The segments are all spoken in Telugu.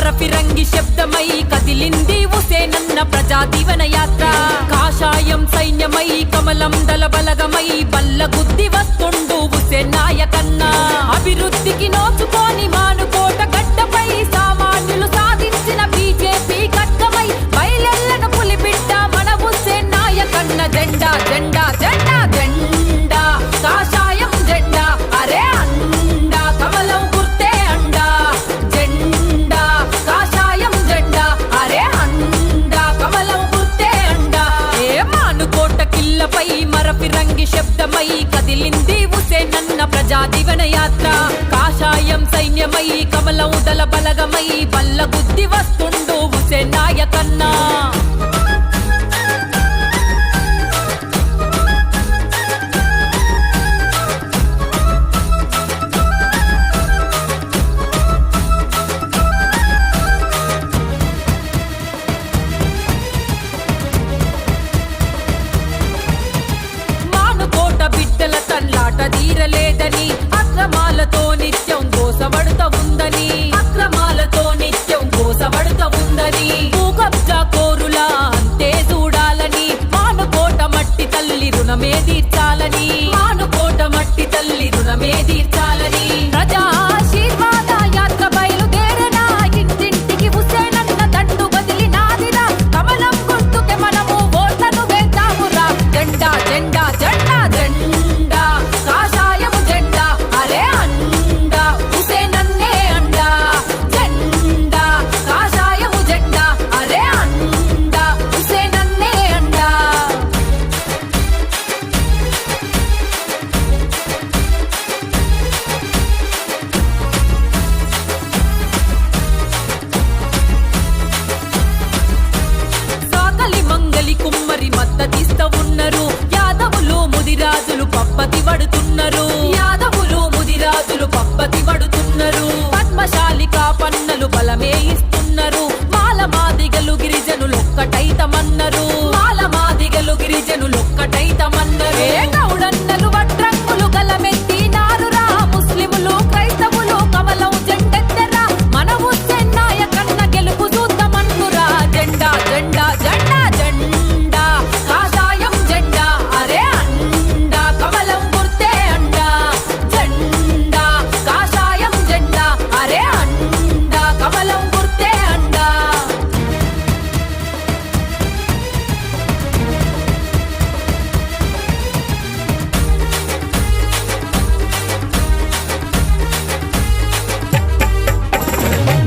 మరఫిరంగి శబ్దమై కదిలింది హుసేనన్న ప్రజా దీవెన యాత్ర. కాషాయం సైన్యమై కమలం దళ బలగమై బల్లగుద్ది వస్తుండు హుసేన్ నాయకన్న. అభివృద్ధికి నోచుకొని మానుకోట గడ్డపై సామాన్యులు సాధించిన బీజేపీ ఖడ్గమై బయలెల్లను పులిబిడ్డ మన హుసేన్ నాయకన్న. జెండా జెండా జెండా జెండా కాషాయం జెండా అరే అండా కమలం గుర్తే అండా. జెండా కాషాయం జెండా అరే అండా కమలం గుర్తే అండా. ఏ మానుకోట కిల్లపై మరఫిరంగి శబ్దమై కదిలింది హుసేనన్న ప్రజా దీవెన యాత్ర. కాషాయం సైన్యమై కమలం దళ బలగమై బల్లగుద్ది వస్తుండు హుసేన్ నాయకన్న. తీరలేదని అక్రమాలతో నిత్యం గోసవడుత ఉందని అక్రమాలతో నిత్యం గోసవడుత ఉందని భూకబ్జా కోరులా అంతే చూడాలని మానుకోట మట్టి తల్లి రుణమే తీర్చాలని మానుకోట మట్టి తల్లి రుణమే తీర్చాలని. ప్రజా ఆశీర్వాద యాత్ర బయలుదేరనా ఇంటింటికి హుసేనన్న దండు బదిలి నాదిరా. కమలం గుర్తుకే మనము ఓట్లను వేద్దామురా. జెండా జెండా జెండా జెండా కాషాయం జెండా అరే అండా హుసేనన్నే అండా. జెండా కాషాయం జెండా అరే అండా హుసేనన్నే అండా. సాకలి మంగలి కుమ్మరి మద్దతిస్త ఉన్నారు. యాదవులు ముదిరాజులు పప్పతి పడుతున్నారు. యాదవులు ముదిరాజులు పప్పతి పడుతున్నారు. పద్మశాలికా పన్నలు బలమే ఇస్తున్నారు. మాల మాదిగలు గిరిజనులొక్కటైతమన్నారు. మాల మాదిగలు గిరిజనులొక్కటైతమన్నారు. ఏ గౌడన్నలు వడ్రంగులు గలమెత్తినారురా. ముస్లిములు క్రైస్తవులు కమలం జెండెత్తెరా. మన హుసేన్ నాయకన్న గెలుపు చూద్దామన్నురా. జెండా జెండా జెండా జెండా కాషాయం జెండా అరే అండా కమలం గుర్తే అండా. జెండా కాషాయం జెండా అరే అండా కమలం గుర్తే అండా.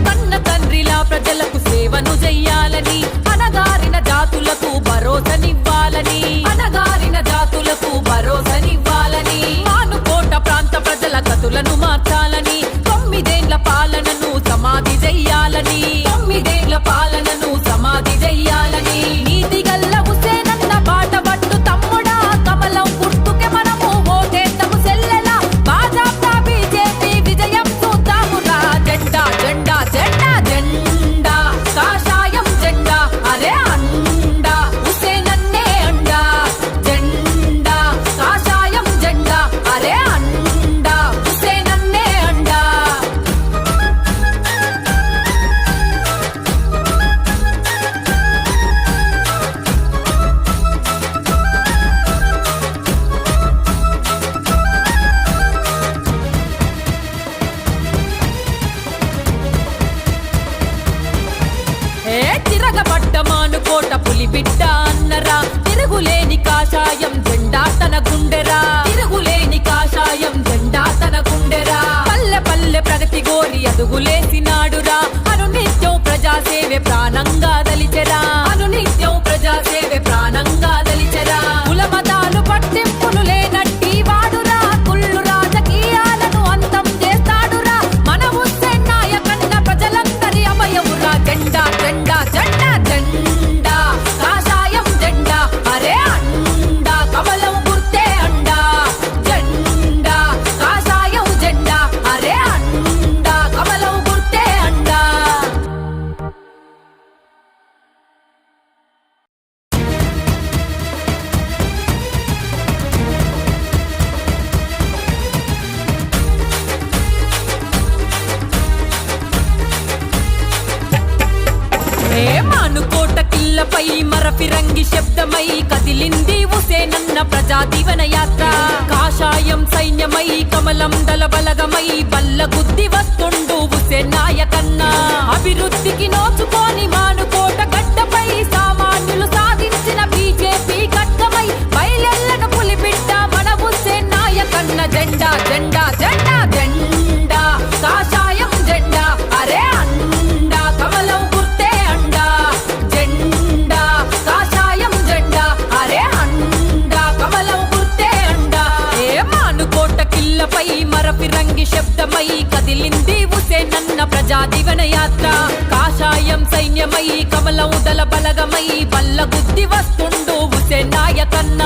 కన్న తండ్రిలా ప్రజలకు సేవను చెయ్యాలని అనగారిన జాతులకు భరోసనివ్వాలని అనగారిన జాతులకు భరోసనివ్వాలని మానుకోట ప్రాంత ప్రజల గతులను మార్చాలని 9 ఏళ్ల పాలనను సమాధి చెయ్యాలని 9 ఏళ్ల పాలనను సమాధి చెయ్యాలని. నీతిగల్ల హుసేనన్న బాట పట్టు తమ్ముడా. కమలం గుర్తుకే మనము ఓటేద్దాము సెల్లెలా. భాజపా బీజేపీ విజయం చూద్దామురా. జెండా జెండా జెండా జెండా కాషాయం జెండా అరే అండా హుసేనన్నే అండా. జెండా కాషాయం జెండా అరే అండా హుసేనన్నే అండా. ఏ తిరగబడ్డ మానుకోట పులిబిడ్డ అన్నరా. తిరుగులేని కాషాయం జెండా తన గుండెరా. తిరుగులేని కాషాయం జెండా తన గుండెరా. పల్లె పల్లె ప్రగతి గోరి అదుగులేసినాడురా. అనునిత్యం ప్రజాసేవే ప్రాణంగా దలిచెరా. అనునిత్యం ప్రజాసేవే ప్రాణంగా దలిచెరా. కులమతాలు పట్టింపులు లేనట్టి వాడురా. కుళ్ళు రాజకీయాలను అంతం చేస్తాడురా. మన హుసేన్ నాయకన్న ప్రజలందరి అభయమురా. జెండా జెండా జెండా జెండా కాషాయం జెండా అరే అండా కమలం గుర్తే అండా. జెండా కాషాయం జెండా అరే అండా కమలం గుర్తే అండా. కిల్లపై మరఫిరంగి శబ్దమై కదిలింది హుసేనన్న ప్రజాదీవన యాత్ర. కాషాయం సైన్యమై కమలం దళ బలగమై బల్లగుద్ది వస్తుండు హుసేన్ నాయకన్న. అభివృద్ధికి నోచుకోని మానుకోట గడ్డపై సామాన్యులు సాధించిన బీజేపీ గడ్డమై బయలెల్లన పులిబిడ్డ మన హుసేన్ నాయకన్న. జెండా జెండా జెండా జెండా కాషాయం జెండా అరే అండా కమలం గుర్తే అండా. జెండా కాషాయం జెండా అరే అండా కమలం గుర్తే అండా. ఏ మానుకోట కిల్లపై మరఫిరంగి శబ్దమై కదిలింది హుసేనన్న ప్రజాదీవన యాత్ర. కాషాయం సైన్యమై కమలం దళ బలగమై బల్లగుద్ది వస్తుండు హుసేన్ నాయకన్న.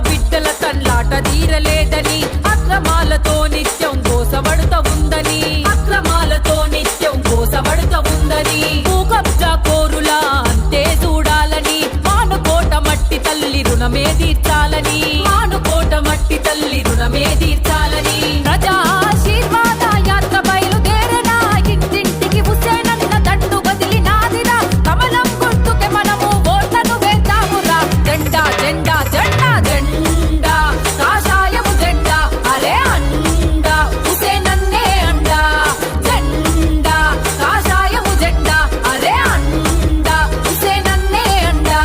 బిడ్డల తన్లాట తీరలేదని అక్రమాలతో నిత్యం కోసబడుత ఉందని అక్రమాలతో నిత్యం కోసబడుత ఉందని భూకబ్జా కోరులా అంతే చూడాలని మానుకోట మట్టి తల్లి రుణమే తీర్చాలని మానుకోట మట్టి తల్లి రుణమే తీర్చాలని. ప్రజా ఆశీర్వాద యాత్ర బయలుదేరేనా ఇంటింటికి హుసేనన్న దండు బదిలినాదిరా. కమలం గుర్తుకే మనము ఓట్లను వేద్దామురా. జెండా జెండా జెండా జెండా కాషాయము జెండా అరే అండా హుసేనన్నే అండా. జెండా కాషాయము జెండా అరే అండా హుసేనన్నే అండా.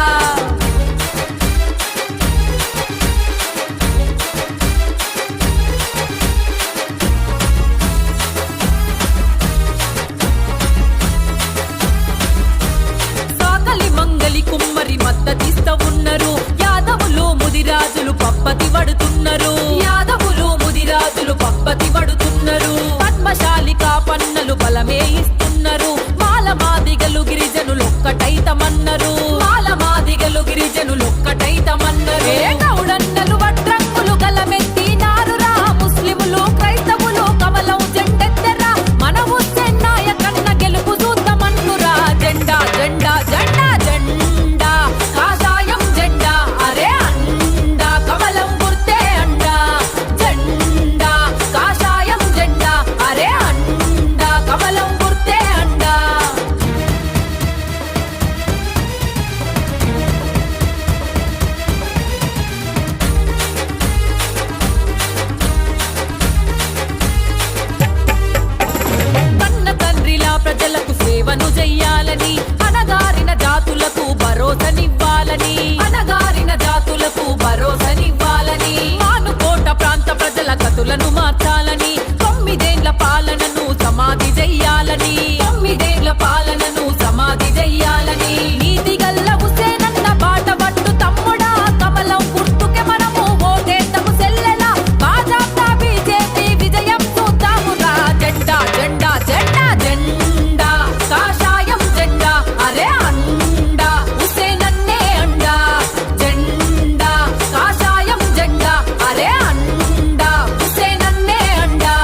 సాకలి మంగలి కుమ్మరి మద్దతిస్త ఉన్నారు. యాదవులు ముదిరాజులు పప్పతి పడుతున్నారు. యాదవులు ముదిరాజులు పప్పతి పడుతున్నారు. పద్మశాలిక పన్నలు బలమే ఇస్తున్నారు. మాలమాదిగలు గిరిజనులొక్కటైతమన్నారు. మాలమాదిగలు గిరిజనులొక్కటైతమన్నారు. గౌడన్నలు వడ్రంగులు గలమెత్తినారురా. ముస్లిములు క్రైస్తవులు కమలం జెండెత్తెరా. మన హుసేన్ నాయకన్న గెలుపు చూద్దామన్నురా. జెండా జెండా జెండా జెండా కాషాయం జెండా అరే అండా కమలం గుర్తే అండా. జెండా కాషాయం జెండా అరే అండా కమలం గుర్తే అండా. కన్న తండ్రిలా ప్రజలకు సేవను చెయ్యాలని అనగారిన జాతులకు భరోసనివ్వాలని అనగారిన జాతులకు భరోసనివ్వాలని మానుకోట ప్రాంత ప్రజల గతులను మార్చాలని 9 పాలనను సమాధి చెయ్యాలని 9 పాలనను సమాధి చెయ్యాలని. నీతి గల్ల హుసేనన్న బాట పట్టు తమ్ముడా. కమలం గుర్తుకే మనము ఓటేద్దాము సెల్లెలా. భాజపా బీజేపీ విజయం చూద్దామురా. జెండా జెండా జెండా జెండా కాషాయం జెండా అరే అండా హుసేనన్నే అండా. జెండా కాషాయం జెండా అరే అండా హుసేనన్నే అండా.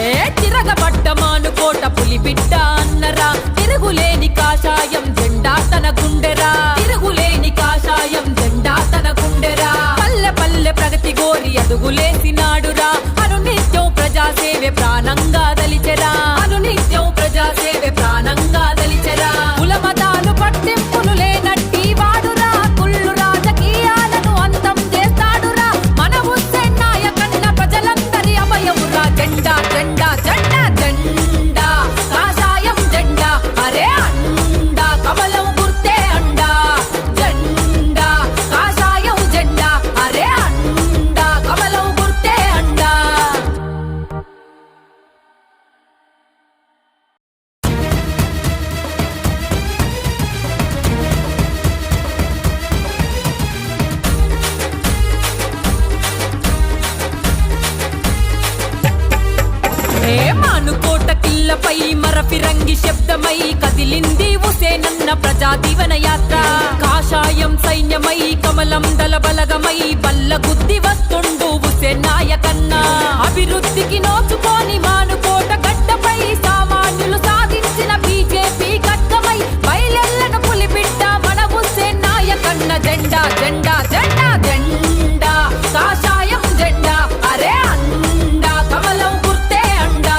ఏ తిరగబడ్డ మానుకోట పులిబిడ్డ అన్నరా. తిరుగులేని కాషాయం జెండా తన గుండెరా. తిరుగులేని కాషాయం జెండా తన గుండెరా. పల్లె పల్లె ప్రగతి గోరి అడుగులేసినాడురా. అనునిత్యం ప్రజాసేవే ప్రాణంగా దలిచెరా. అనునిత్యం ప్రజాసేవే ప్రాణంగా దలిచెరా. కులమతాలు పట్టింపులు లేనట్టి వాడురా. కుళ్ళు రాజకీయాలను అంతం చేస్తాడురా. మన హుసేన్ నాయకన్న ప్రజలందరి అభయమురా. జెండా జెండా జెండా జెండా కాషాయం జెండా అరే అండా కమలం గుర్తే అండా. జెండా కాషాయం జెండా అరే అండా కమలం గుర్తే అండా. కిల్లపై మరఫిరంగి శబ్దమై కదిలింది హుసేనన్న ప్రజా దీవెన యాత్ర. కాషాయం సైన్యమై కమలం దళబలగమై బల్ల గుద్ది వస్తుండు హుసేన్ నాయకన్న. అభివృద్ధికి నోచుకొని మానుకోట గడ్డపై సామాన్యులు సాధించిన బీజేపీ గడ్డమై బయలెల్లను పులిబిడ్డ మన హుసేన్ నాయకన్న. జెండా జెండా జెండా జెండా కాషాయం జెండా అరే అండా కమలం గుర్తే అండా.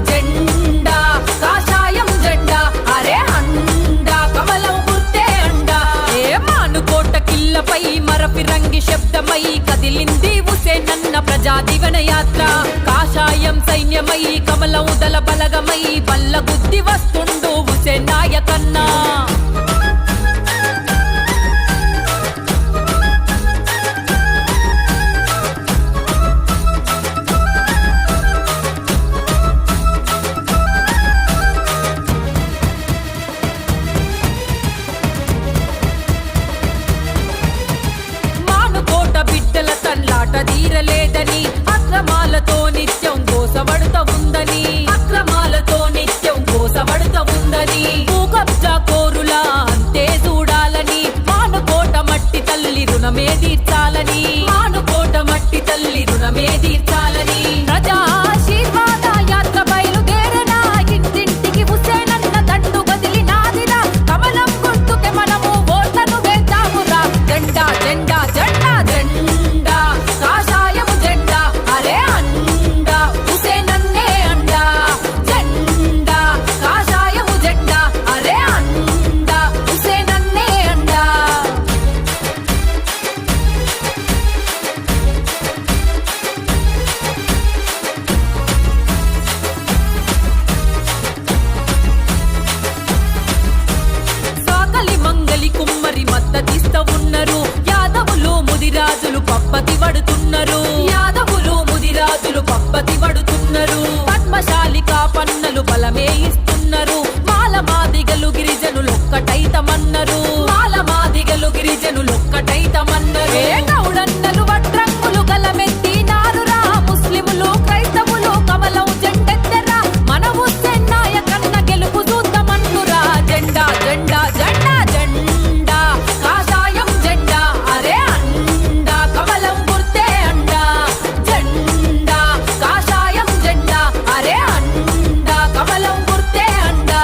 జెండా కాషాయం జెండా అరే అండా కమలం గుర్తే అండా. ఏ మానుకోట కిల్లపై మరఫిరంగి శబ్దమై కదిలింది హుసేనన్న ప్రజా దీవెన యాత్ర. కాషాయం సైన్యమై కమలం దళ బలగమై బల్ల గుద్ది వస్తుండు హుసేన్ నాయకన్న. బిడ్డల తన్లాట తీరలేదని అక్రమాలతో నిత్యం గోసబడుత ఉందని అక్రమాలతో నిత్యం గోసబడుత ఉందని భూకబ్జా కోరులా అంతే చూడాలని మానుకోట మట్టి తల్లి రుణమే తీర్చాలని మానుకోట మట్టి తల్లి రుణమే తీర్చాలని. ప్రజా ఆశీర్వాద యాత్ర బయలుదేరనా ఇంటింటికి హుసేనన్న దండు బదిలి నాదిరా. కమలం గుర్తుకే మనము ఓట్లను వేద్దామురా. జెండా జెండా జెండా జెండా కాషాయము జెండా అరే అండా హుసేనన్నే అండా. జెండా కాషాయము జెండా అరే అండా హుసేనన్నే అండా. సాకలి మంగలి కుమ్మరి మద్దతిస్త ఉన్నారు. యాదవులు ముదిరాజులు పప్పతి పడుతున్నారు. యాదవులు ముదిరాజులు పప్పతి పడుతున్నారు. పద్మశాలిక పన్నలు బలమే ఇస్తున్నారు. మాలమాదిగలు గిరిజనులొక్కటైతమన్నారు. మాలమాదిగలు గిరిజనులొక్కటైతమన్నారు. ఏ గౌడన్నలు వడ్రంగులు గలమెత్తినారురా. ముస్లిములు క్రైస్తవులు కమలం జెండెత్తెరా. మన హుసేన్ నాయకన్న గెలుపు చూద్దామన్నురా. జెండా జెండా జెండా జెండా కాషాయం జెండా అరే అండా కమలం గుర్తే అండా. జెండా కాషాయం జెండా అరే అండా కమలం గుర్తే అండా.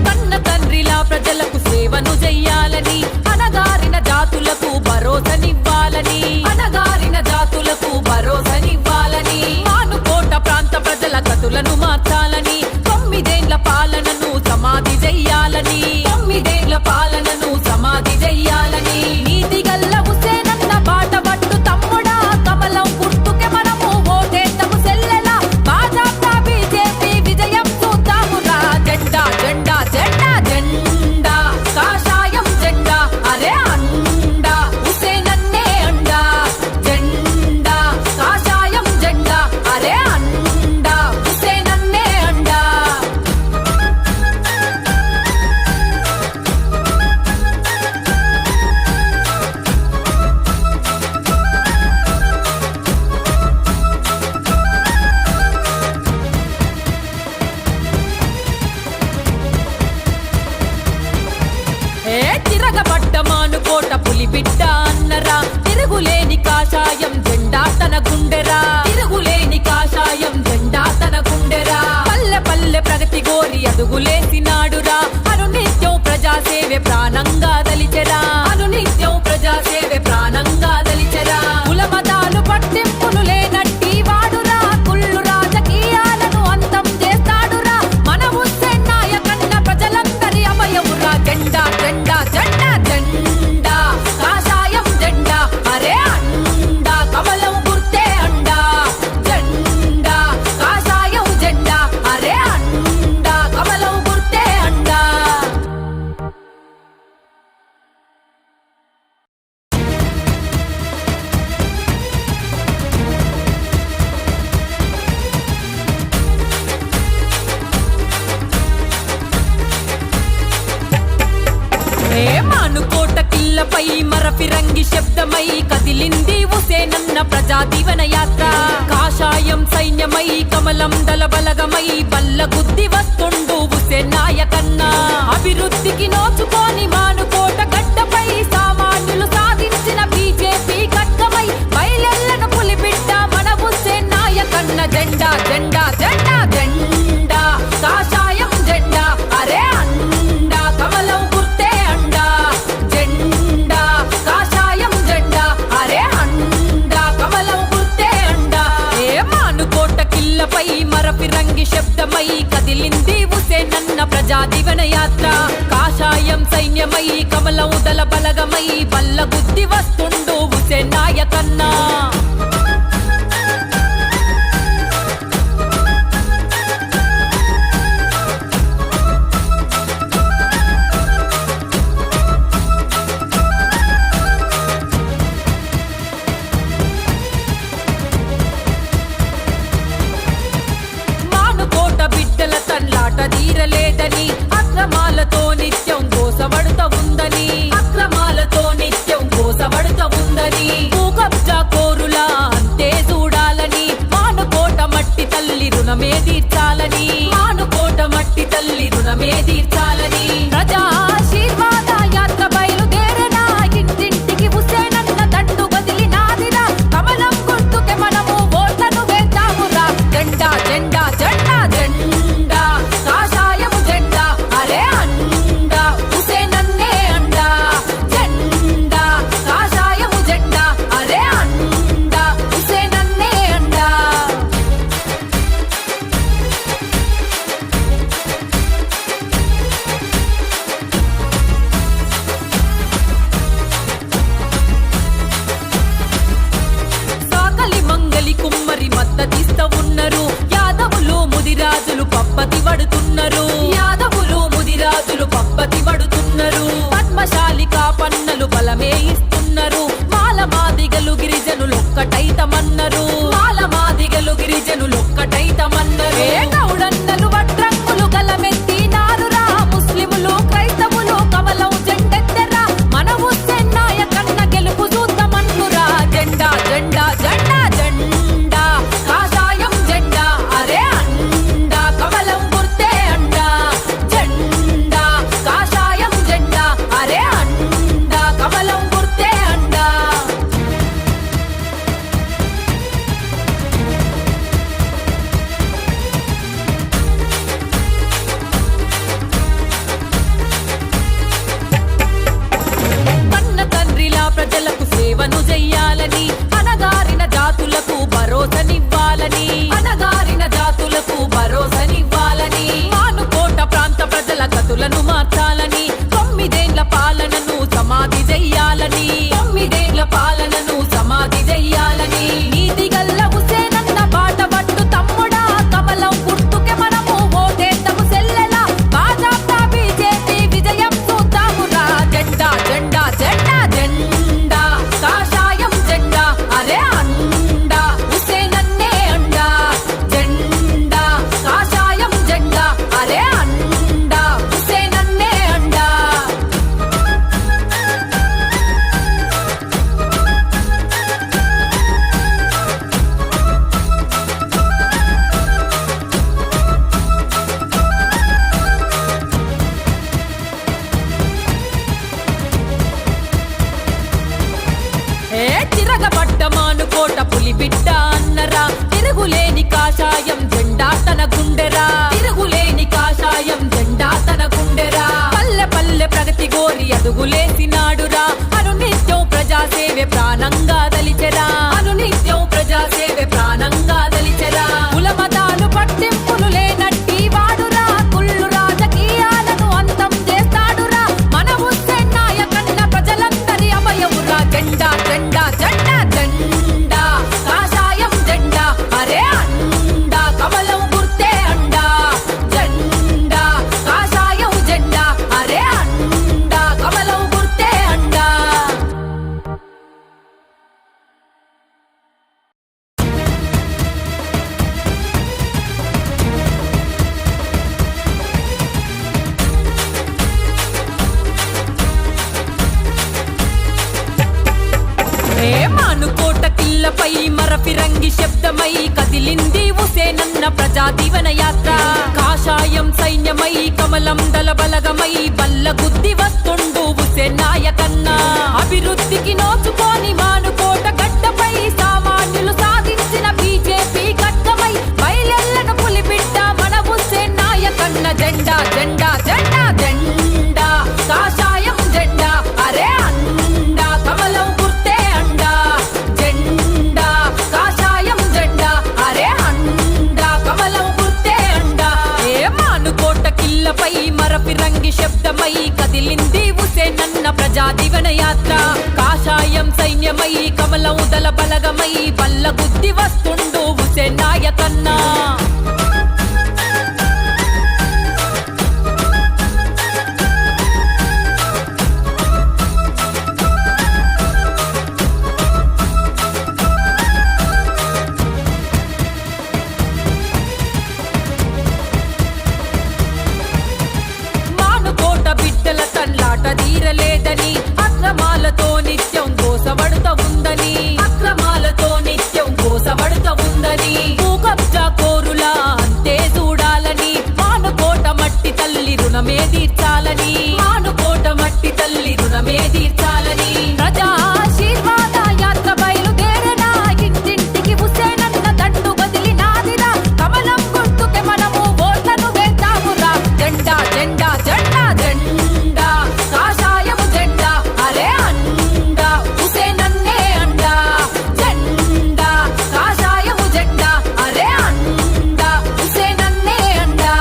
కన్న తండ్రిలా ప్రజలకు సేవను చెయ్యాలని అనగారిన జాతులకు భరోసనివ్వాలని అనగారిన జాతులకు భరోసనివ్వాలని మానుకోట ప్రాంత ప్రజల గతులను మార్చాలని 9 పాలనను సమాధి చెయ్యాలని 9 పాలనను సమాధి చెయ్యాలని. నీతి గల్ల హుసేనన్న బాట పట్టు తమ్ముడా. కమలం గుర్తుకే మనము ఓటేద్దాము సెల్లెలా. భాజపా బీజేపీ విజయం చూద్దామురా. జెండా జెండా జెండా జెండా కాషాయం జెండా అరే అండా హుసేనన్నే అండా. జెండా కాషాయం జెండా అరే అండా హుసేనన్నే అండా. ఏ తిరగబడ్డ మానుకోట పులిబిడ్డ అన్నరా. తిరుగులేని కాషాయం జెండా తన గుండెరా. తిరుగులేని కాషాయం జెండా తన గుండెరా. పల్లె పల్లె ప్రగతి గోరి అడుగులేసినాడురా. అనునిత్యం ప్రజాసేవే ప్రాణంగా దలిచెరా. అనునిత్యం ప్రజాసేవే ప్రాణంగా దలిచెరా. కులమతాలు పట్టింపులు లేనట్టి వాడురా. కుళ్ళు రాజకీయాలను అంతం చేస్తాడురా. మన హుసేన్ నాయకన్న ప్రజలందరి అభయమురా. జెండా జెండా జెండా జెండా కాషాయం జెండా అరే అండా కమలం గుర్తే అండా. జెండా కాషాయం జెండా అరే అండా కమలం గుర్తే అండా. మరపిరంగి శబ్దమై కదిలింది హుసేనన్న ప్రజా దీవెన యాత్ర కాషాయం సైన్యమై కమలం దళ బలగమై బల్లగుద్ది వస్తుండు హుసేన్ నాయకన్న అభివృద్ధికి నోచుకొని మానుకోట గడ్డపై సామాన్యులు సాధించిన బీజేపీ ఖడ్గమై బయలెల్లను పులిబిడ్డ మన హుసేన్ నాయకన్న జెండా జెండా జెండా జెండా కాషాయం జెండా అరే అండా కమలం గుర్తే అండా జెండా కాషాయం జెండా అరే అండా కమలం గుర్తే అండా ఏ మానుకోట కిల్లపై మరపిరంగి శబ్దమై కదిలింది హుసేనన్న ప్రజా దీవెన యాత్ర కాషాయం సైన్యమై కమలం దళ బలగమై బల్లగుద్ది వస్తుండు హుసేన్ నాయకన్నా బిడ్డల తన్లాట తీరలేదని అక్రమాలతో నిత్యం గోసవడుత ఉందని అక్రమాలతో నిత్యం గోసవడుత ఉందని భూకబ్జా కోరులా అంతే చూడాలని మానుకోట మట్టి తల్లి రుణమే తీర్చాలని మానుకోట మట్టి తల్లి రుణమే తీర్చాలని ప్రజా ఆశీర్వాద యాత్ర బయలుదేరనా ఇంటింటికి హుసేనన్న దండు బదిలినాదిరా కమలం గుర్తుకే మనము ఓట్లను వేద్దామురా జెండా జెండా జెండా జెండా కాషాయము జెండా అరే అండా హుసేనన్నే అండా జెండా కాషాయము జెండా అరే అండా హుసేనన్నే అండా సాకలి మంగలి కుమ్మరి మద్దతిస్త ఉన్నారు యాదవులు ముదిరాజులు పప్పతి పడుతున్నారు యాదవులు ముదిరాజులు పప్పతి పడుతున్నారు పద్మశాలిక పన్నలు బలమే ఇస్తున్నారు మాలమాదిగలు గిరిజనులొక్కటైతమన్నారు మాలమాదిగలు గిరిజనులొక్కటైతమన్నారు ఏ గౌడన్నలు వడ్రంగులు గలమెత్తినారురా ముస్లిములు క్రైస్తవులు కమలం జెండెత్తెరా మన హుసేన్ నాయకన్న గెలుపు చూద్దామన్నురా జెండా జెండా జెండా జెండా కాషాయం జెండా అరే అండా కమలం గుర్తే అండా జెండా కాషాయం జెండా అరే అండా కమలం గుర్తే అండా కన్న తండ్రిలా ప్రజలకు సేవను చెయ్యాలని అనగారిన జాతులకు భరోసనివ్వాలని అనగారిన జాతులకు భరోసనివ్వాలని మానుకోట ప్రాంత ప్రజల గతులను మార్చాలని 9 పాలనను సమాధి చెయ్యాలని 9 పాలనను సమాధి చెయ్యాలని నీతిగల్ల హుసేనన్న బాట పట్టు తమ్ముడా కమలం గుర్తుకే మనము ఓటేద్దాము సెల్లెలా భాజపా బీజేపీ విజయం చూద్దామురా జెండా జెండా జెండా జెండా కాషాయం జెండా అరే అండా హుసేనన్నే అండా జెండా కాషాయం జెండా అరే అండా హుసేనన్నే అండా ఏ తిరగబడ్డ మానుకోట పులిబిడ్డ అన్నరా తిరుగులేని కాషాయం జెండా తన గుండెరా తిరుగులేని కాషాయం జెండా తన గుండెరా పల్లె పల్లె ప్రగతి గోరి అడుగులేసినాడురా అనునిత్యం ప్రజాసేవే ప్రాణంగా దలిచెరా అనునిత్యం ప్రజాసేవే ప్రాణంగా దలిచెరా కులమతాలు పట్టింపులు లేనట్టి వాడురా కుళ్ళు రాజకీయాలను అంతం చేస్తాడురా మన హుసేన్ నాయకన్న ప్రజలందరి అభయమురా జెండా జెండా జెండా జెండా కాషాయం జెండా అరే అండా కమలం గుర్తే అండా జెండా కాషాయం జెండా అరే అండా కమలం గుర్తే అండా మరపిరంగి శబ్దమై కదిలింది హుసేనన్న ప్రజా దీవెన యాత్ర కాషాయం సైన్యమై కమలం దళ బలగమై బల్ల గుద్ది వస్తుండు హుసేన్ నాయకన్న అభివృద్ధికి నోచుకొని మానుకోట గడ్డపై సామాన్యులు సాధించిన బీజేపీ గడ్డమై బయలెల్లను పులిబిడ్డ మన హుసేన్ నాయకన్న జెండా జెండా జెండా జెండా కాషాయం జెండా అరే అండా కమలం గుర్తే అండా జెండా కాషాయం జెండా అరే అండా కమలం గుర్తే అండా ఏ మానుకోట కిల్లపై మరపిరంగి శబ్దమై కదిలింది హుసేనన్న ప్రజా దీవెన యాత్ర కాషాయం సైన్యమై కమలం దళ బలగమై బల్ల గుద్ది వస్తుండు హుసేన్ నాయకన్న బిడ్డల తన్లాట తీరలేదని అక్రమాలతో నిత్యం కోసబడుత ఉందని అక్రమాలతో నిత్యం కోసబడుత ఉందని భూకబ్జా కోరులా అంతే చూడాలని మానుకోట మట్టి తల్లి రుణమే తీర్చాలని మానుకోట మట్టి తల్లి రుణమే తీర్చాలని ప్రజా ఆశీర్వాద యాత్ర బయలుదేరేనా ఇంటింటికి హుసేనన్న దండు బదిలినాదిరా కమలం గుర్తుకే మనము ఓట్లను వేద్దామురా జెండా జెండా జెండా జెండా కాషాయము జెండా అరే అండా హుసేనన్నే అండా జెండా కాషాయము జెండా అరే అండా హుసేనన్నే అండా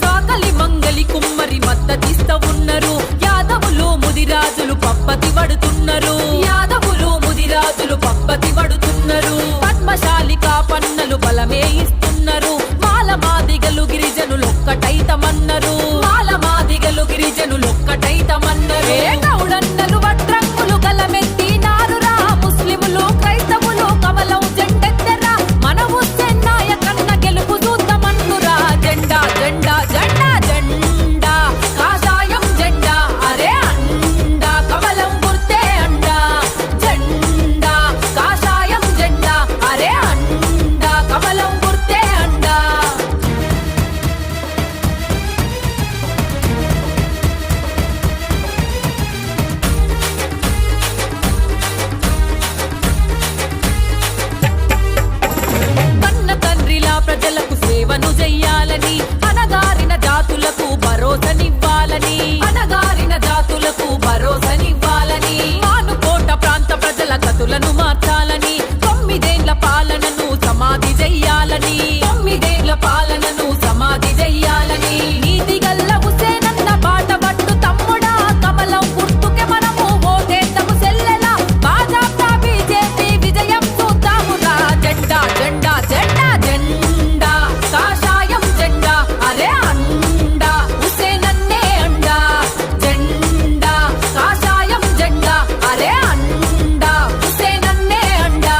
సాకలి మంగలి కుమ్మరి మద్దతిస్త ఉన్నారు యాదవులు ముదిరాజులు పప్పతి వడుతున్నారు యాదవులు ముదిరాజులు పప్పతి వడుతున్నారు పద్మశాలికా పన్నలు బలమే ఇస్తున్నారు మాలమాదిగలు గిరిజనులొక్కటైతమన్నారు మాలమాదిగలు గిరిజనులొక్కటైతమన్నారు గౌడన్నలు వడ్రంగులు గలమెత్తినారురా ముస్లిములు క్రైస్తవులు కమలం జెండెత్తెరా మన హుసేన్ నాయకన్న గెలుపు చూద్దామన్నురా జెండా జెండా జెండా జెండా కాషాయం జెండా అరే అండా కమలం గుర్తే అండా జెండా కాషాయం జెండా అరే అండా కమలం గుర్తే అండా కన్న తండ్రిలా ప్రజలకు సేవను చెయ్యాలని అనగారిన జాతులకు భరోసనివ్వాలని అనగారిన జాతులకు భరోసనివ్వాలని మానుకోట ప్రాంత ప్రజల గతులను మార్చాలని 9 ఏళ్ల పాలనను సమాధి చెయ్యాలని 9 ఏళ్ల పాలనను సమాధి చెయ్యాలని నీతి గల్ల హుసేనన్న బాట పట్టు తమ్ముడా కమలం గుర్తుకే మనము ఓటేద్దాము సెల్లెలా భాజపా బీజేపీ విజయం చూద్దామురా జెండా జెండా జెండా జెండా కాషాయం జెండా అరే అండా హుసేనన్నే అండా జెండా కాషాయం జెండా అరే అండా హుసేనన్నే అండా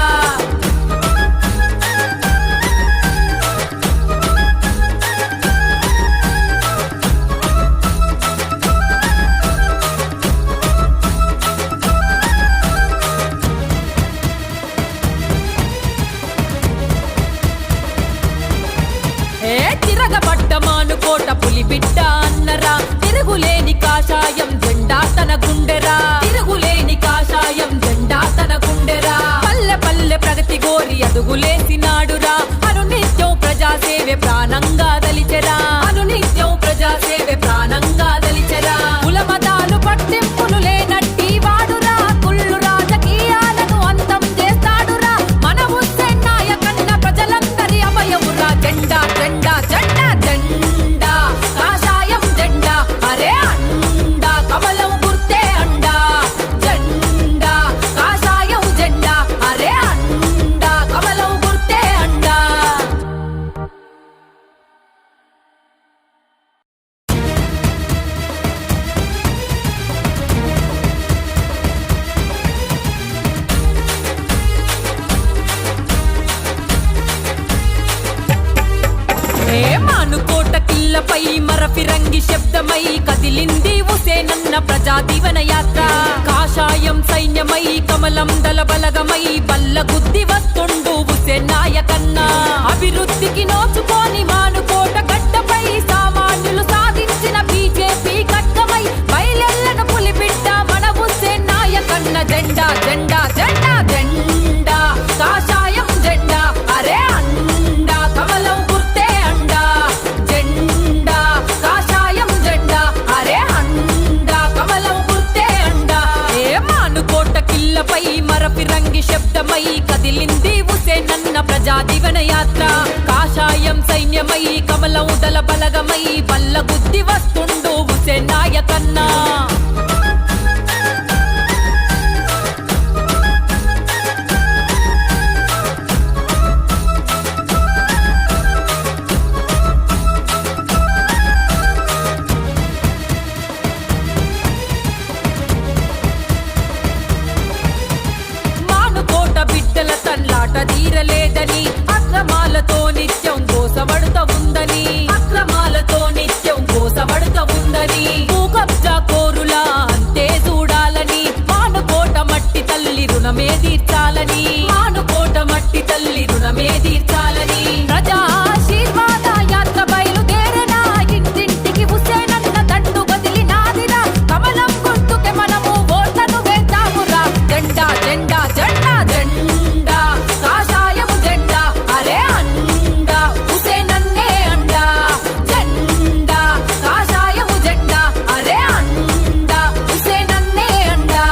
ఏ తిరగబడ్డ మానుకోట పులిబిడ్డ అన్నరా తిరుగులేని కాషాయం జెండా తన గుండెరా తిరుగులేని కాషాయం జెండా తన గుండెరా పల్లె పల్లె ప్రగతి గోరి అడుగులేసినాడురా అనునిత్యం ప్రజాసేవే ప్రాణంగా దలిచెరా అనునిత్యం ప్రజాసేవే ప్రాణంగా దలిచెరా కులమతాలు పట్టింపులు లేనట్టి వాడురా కుళ్ళు రాజకీయాలను అంతం చేస్తాడురా మన హుసేన్ నాయకన్న ప్రజలందరి అభయమురా జెండా జెండా జెండా జెండా కాషాయం జెండా అరే అండా కమలం గుర్తే అండా జెండా కాషాయం జెండా అరే అండా కమలం గుర్తే అండా మానుకోట కిల్లపై మరఫిరంగి శబ్దమై కదిలింది హుసేనన్న ప్రజా దీవెన యాత్ర కాషాయం సైన్యమై కమలం దళ బలగమై బల్ల గుద్ది వస్తుండు హుసేన్ నాయకన్న అభివృద్ధికి నోచుకోని మానుకోట గడ్డపై సామాన్యులు సాధించిన బీజేపీ ఖడ్గమై బయలెల్లను పులిబిడ్డ మన హుసేన్ నాయకన్న జెండా జెండా జెండా జెండా కాషాయం జెండా అరే అండా కమలం గుర్తే అండా జెండా కాషాయం జెండా అరే అండా కమలం గుర్తే అండా ఏ మానుకోట కిల్లపై మరఫిరంగి శబ్దమై కదిలింది హుసేనన్న ప్రజా దీవెన యాత్ర కాషాయం సైన్యమై కమలం దళ బలగమై బల్ల గుద్ది వస్తుండు హుసేన్ నాయకన్నా బిడ్డల తన్లాట తీరలేదని అక్రమాలతో నిత్యం గోసబడుత ఉందని భూకబ్జా కోరులా అంతే చూడాలని మానుకోట మట్టి తల్లి రుణమే తీర్చాలని ప్రజా ఆశీర్వాద యాత్ర బయలుదేరనా ఇంటింటికి హుసేనన్న దండు బదిలినాదిరా కమలం గుర్తుకే మనము ఓట్లను వేద్దామురా జెండా జెండా జెండా జెండా కాషాయము జెండా అరే అండా హుసేనన్నే అండా జెండా కాషాయము జెండా అరే అండా హుసేనన్నే అండా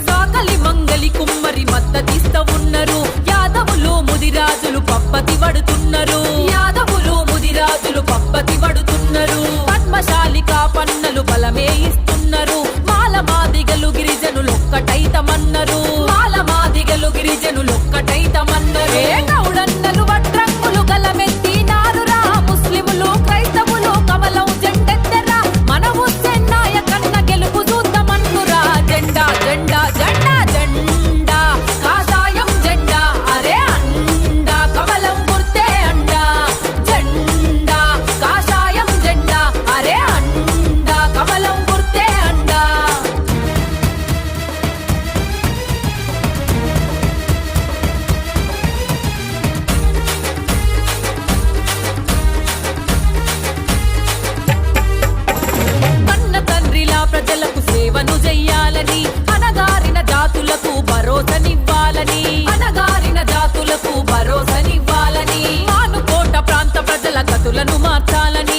సాకలి మంగలి కుమ్మరి మద్దతిస్త ఉన్నారు యాదవులు ముదిరాజులు పప్పతి పడుతున్నారు పద్మశాలికా పన్నలు బలమే ఇస్తున్నారు మాల మాదిగలు గిరిజనులొక్కటైతమన్నారు ఏ గౌడన్నలు వడ్రంగులు గలమెత్తినారురా ముస్లిములు క్రైస్తవులు కమలం జెండెత్తెరా మన హుస్సేన్ నాయకన్న గెలుపు చూద్దామన్నురా జెండా జెండా జెండా జెండా కాషాయం జెండా అరే అండా కమలం గుర్తే అండా జెండా కాషాయం జెండా అరే అండా కమలం గుర్తే అండా కన్న తండ్రిలా ప్రజలకు సేవను చెయ్యాలని అనగారిన జాతులకు భరోసనివ్వాలని మానుకోట ప్రాంత ప్రజల గతులను మార్చాలని